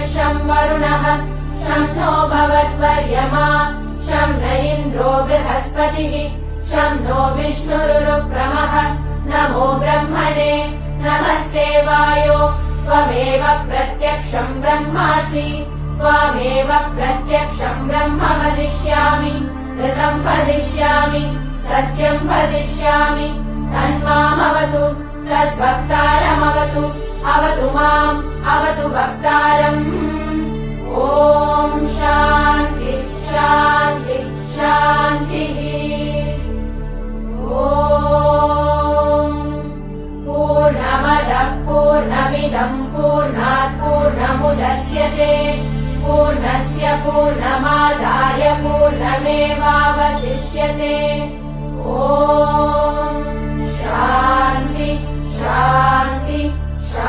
शं वरुणः शं नो भवत्वर्यमा शं न इन्द्रो बृहस्पतिः शं नो विष्णुरुक्रमः नमो ब्रह्मणे नमस्ते वायो त्वमेव प्रत्यक्षं ब्रह्मासि त्वामेव प्रत्यक्षं ब्रह्म वदिष्यामि ऋतं वदिष्यामि सत्यं वदिष्यामि तन्मामवतु तद्भक्तारमवतु अवतु माम् अवतु भक्तारम् ॐ शान्ति शान्ति शान्तिः ॐ पूर्णमदः पूर्णमिदं पूर्णात् पूर्णमुदच्यते पूर्णस्य पूर्णमादाय पूर्णमेवावशिष्यते ॐ शान्ति शान्ति